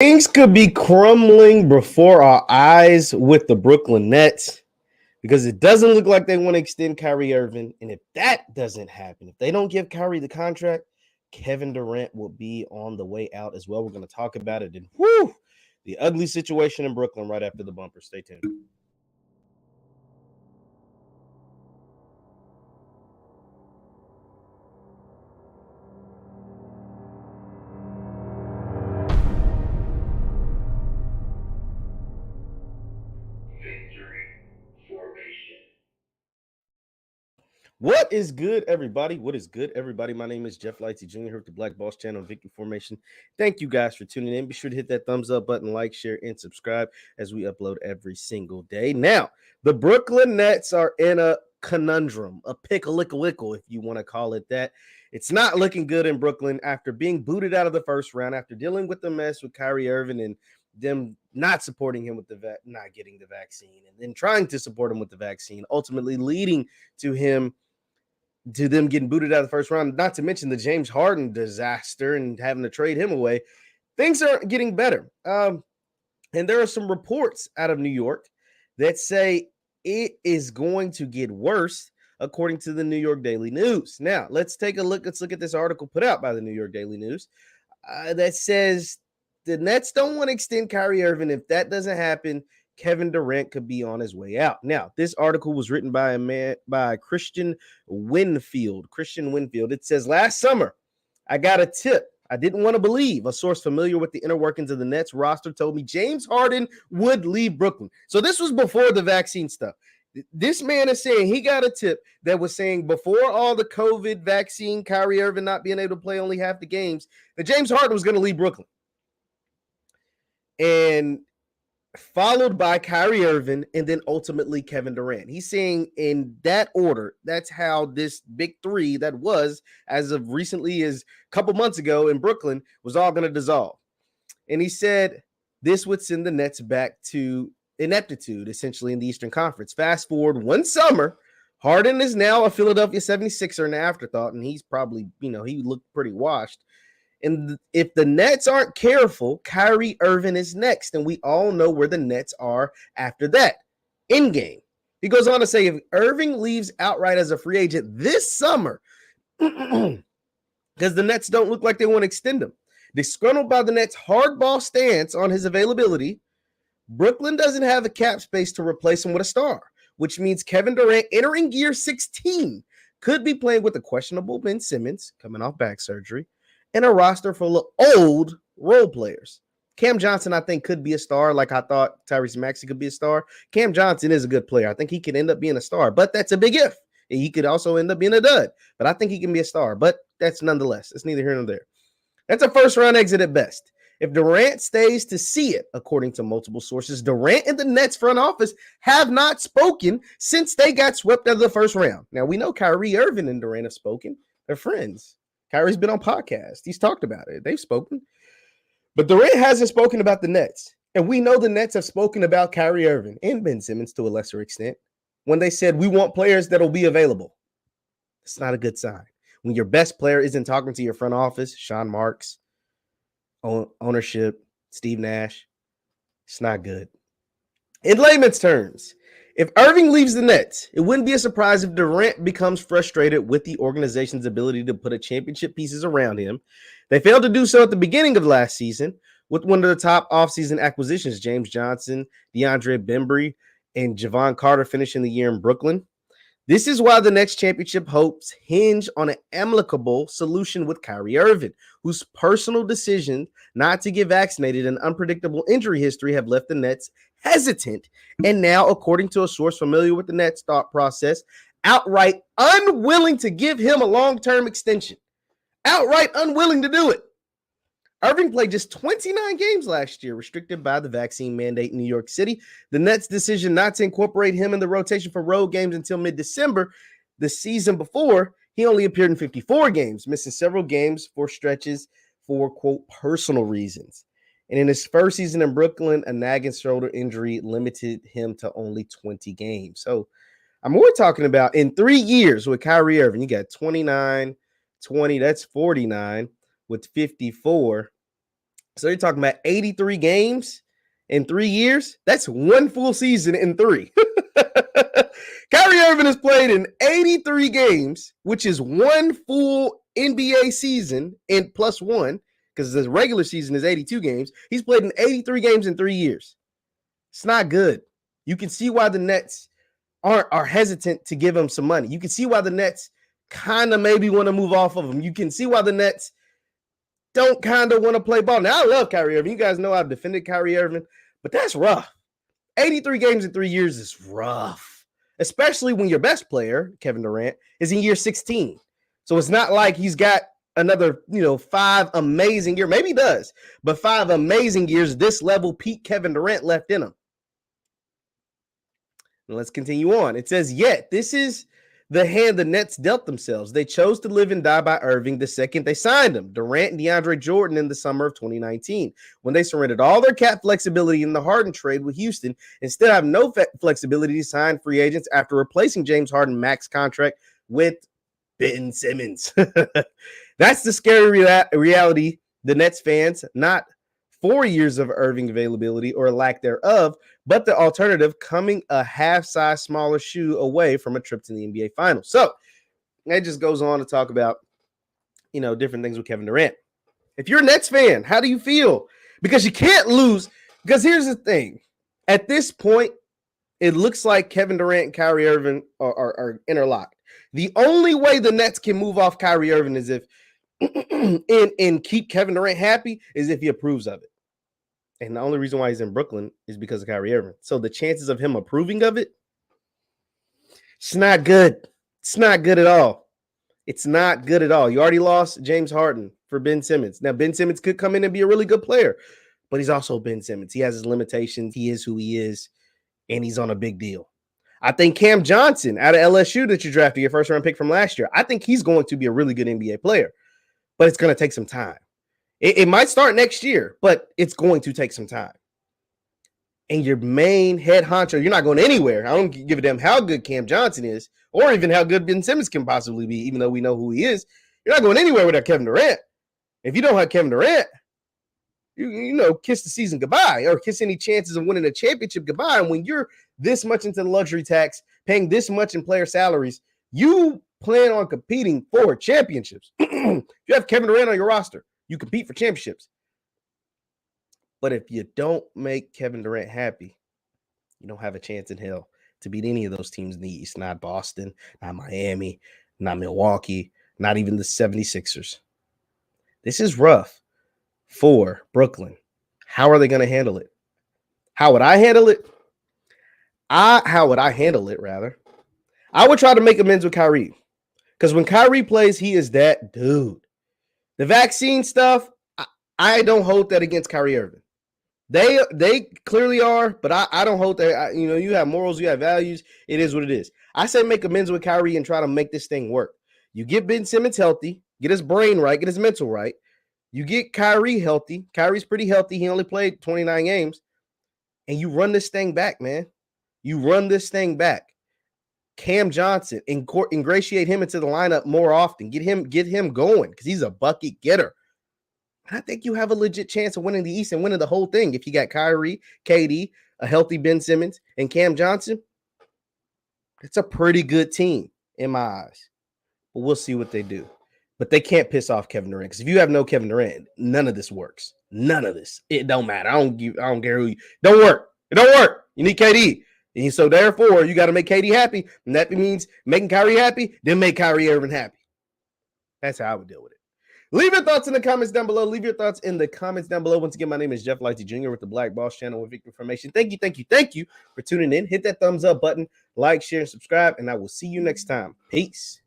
Things could be crumbling before our eyes with the Brooklyn Nets because it doesn't look like they want to extend Kyrie Irving. And if that doesn't happen, if they don't give Kyrie the contract, Kevin Durant will be on the way out as well. We're going to talk about it. And the ugly situation in Brooklyn right after the bumper. Stay tuned. What is good, everybody? What is good, everybody? My name is JeffLightsYJr. Here with the Black Boss Channel, Victory Formation. Thank you guys for tuning in. Be sure to hit that thumbs up button, like, share, and subscribe as we upload every single day. Now, the Brooklyn Nets are in a conundrum, a pickle-lickle-lickle, if you want to call it that. It's not looking good in Brooklyn after being booted out of the first round, after dealing with the mess with Kyrie Irving and them not supporting him with not getting the vaccine, and then trying to support him with the vaccine, ultimately leading to them getting booted out of the first round, not to mention the James Harden disaster and having to trade him away. Things are getting better. And there are some reports out of New York that say it is going to get worse, according to the New York Daily News. Now, let's take a look. Let's look at this article put out by the New York Daily News that says the Nets don't want to extend Kyrie Irving. If that doesn't happen, Kevin Durant could be on his way out. Now, this article was written by Christian Winfield. It says, last summer, I got a tip I didn't want to believe. A source familiar with the inner workings of the Nets roster told me James Harden would leave Brooklyn. So this was before the vaccine stuff. This man is saying he got a tip that was saying before all the COVID vaccine, Kyrie Irving not being able to play only half the games, that James Harden was going to leave Brooklyn. And followed by Kyrie Irving, and then ultimately Kevin Durant. He's saying in that order, that's how this big three that was, as of recently as a couple months ago in Brooklyn, was all going to dissolve. And he said this would send the Nets back to ineptitude, essentially, in the Eastern Conference. Fast forward one summer, Harden is now a Philadelphia 76er, an afterthought, and he's probably, he looked pretty washed. And if the Nets aren't careful, Kyrie Irving is next. And we all know where the Nets are after that. In game. He goes on to say, if Irving leaves outright as a free agent this summer, because the Nets don't look like they want to extend him, disgruntled by the Nets' hardball stance on his availability, Brooklyn doesn't have the cap space to replace him with a star, which means Kevin Durant, entering year 16, could be playing with a questionable Ben Simmons, coming off back surgery, and a roster full of old role players. Cam Johnson, I think, could be a star, like I thought Tyrese Maxey could be a star. Cam Johnson is a good player. I think he could end up being a star, but that's a big if. And he could also end up being a dud, but I think he can be a star. But that's nonetheless, it's neither here nor there. That's a first-round exit at best. If Durant stays to see it, according to multiple sources, Durant and the Nets front office have not spoken since they got swept out of the first round. Now, we know Kyrie Irving and Durant have spoken. They're friends. Kyrie's been on podcasts. He's talked about it. They've spoken. But Durant hasn't spoken about the Nets. And we know the Nets have spoken about Kyrie Irving and Ben Simmons to a lesser extent when they said, we want players that will be available. It's not a good sign. When your best player isn't talking to your front office, Sean Marks, ownership, Steve Nash, it's not good. In layman's terms, if Irving leaves the Nets, it wouldn't be a surprise if Durant becomes frustrated with the organization's ability to put a championship pieces around him. They failed to do so at the beginning of last season with one of the top offseason acquisitions, James Johnson, DeAndre Bembry, and Javon Carter finishing the year in Brooklyn. This is why the next championship hopes hinge on an amicable solution with Kyrie Irving, whose personal decision not to get vaccinated and unpredictable injury history have left the Nets hesitant, and now, according to a source familiar with the Nets' thought process, outright unwilling to give him a long-term extension. Outright unwilling to do it. Irving played just 29 games last year, restricted by the vaccine mandate in New York City. The Nets' decision not to incorporate him in the rotation for road games until mid-December, the season before, he only appeared in 54 games, missing several games for stretches for, quote, personal reasons. And in his first season in Brooklyn, a nagging shoulder injury limited him to only 20 games. So I'm more talking about in 3 years with Kyrie Irving, you got 29, 20, that's 49 with 54. So you're talking about 83 games in 3 years. That's one full season in 3. Kyrie Irving has played in 83 games, which is one full NBA season in plus one, because the regular season is 82 games. He's played in 83 games in 3 years. It's not good. You can see why the Nets are hesitant to give him some money. You can see why the Nets kind of maybe want to move off of him. You can see why the Nets don't kind of want to play ball. Now, I love Kyrie Irving. You guys know I've defended Kyrie Irving, but that's rough. 83 games in 3 years is rough, especially when your best player, Kevin Durant, is in year 16. So it's not like he's got another, 5 amazing years. Maybe he does, but 5 amazing years, this level peak Kevin Durant left in him. And let's continue on. It says, yet this is the hand the Nets dealt themselves. They chose to live and die by Irving the second they signed him, Durant and DeAndre Jordan, in the summer of 2019, when they surrendered all their cap flexibility in the Harden trade with Houston and still have no flexibility to sign free agents after replacing James Harden's max contract with Ben Simmons. That's the scary reality the Nets fans, not 4 years of Irving availability or lack thereof, but the alternative, coming a half size smaller shoe away from a trip to the NBA Finals. So it just goes on to talk about, different things with Kevin Durant. If you're a Nets fan, how do you feel? Because you can't lose. Because here's the thing. At this point, it looks like Kevin Durant and Kyrie Irving are interlocked. The only way the Nets can move off Kyrie Irving is if and keep Kevin Durant happy is if he approves of it. And the only reason why he's in Brooklyn is because of Kyrie Irving. So the chances of him approving of it, it's not good. It's not good at all. It's not good at all. You already lost James Harden for Ben Simmons. Now, Ben Simmons could come in and be a really good player, but he's also Ben Simmons. He has his limitations. He is who he is, and he's on a big deal. I think Cam Johnson out of LSU that you drafted, your first-round pick from last year, I think he's going to be a really good NBA player, but it's going to take some time. It might start next year, but it's going to take some time. And your main head honcho, you're not going anywhere. I don't give a damn how good Cam Johnson is or even how good Ben Simmons can possibly be, even though we know who he is. You're not going anywhere without Kevin Durant. If you don't have Kevin Durant, kiss the season goodbye or kiss any chances of winning a championship goodbye. And when you're this much into the luxury tax, paying this much in player salaries, you plan on competing for championships. If you have Kevin Durant on your roster, you compete for championships. But if you don't make Kevin Durant happy, you don't have a chance in hell to beat any of those teams in the East. Not Boston, not Miami, not Milwaukee, not even the 76ers. This is rough for Brooklyn. How are they going to handle it? How would I handle it? I would try to make amends with Kyrie. Because when Kyrie plays, he is that dude. The vaccine stuff, I don't hold that against Kyrie Irving. They clearly are, but I don't hold that. You have morals, you have values. It is what it is. I say make amends with Kyrie and try to make this thing work. You get Ben Simmons healthy, get his brain right, get his mental right. You get Kyrie healthy. Kyrie's pretty healthy. He only played 29 games. And you run this thing back, man. You run this thing back. Cam Johnson, ingratiate him into the lineup more often. Get him going because he's a bucket getter. And I think you have a legit chance of winning the East and winning the whole thing if you got Kyrie, KD, a healthy Ben Simmons, and Cam Johnson. It's a pretty good team in my eyes. But we'll see what they do. But they can't piss off Kevin Durant because if you have no Kevin Durant, none of this works. None of this. It don't matter. I don't care who you. Don't work. It don't work. You need KD. And so therefore, you got to make KD happy. And that means making Kyrie happy, then make Kyrie Irving happy. That's how I would deal with it. Leave your thoughts in the comments down below. Once again, my name is JeffLightsYJr with the Black Boss Channel with information. Thank you for tuning in. Hit that thumbs up button, like, share, and subscribe, and I will see you next time. Peace.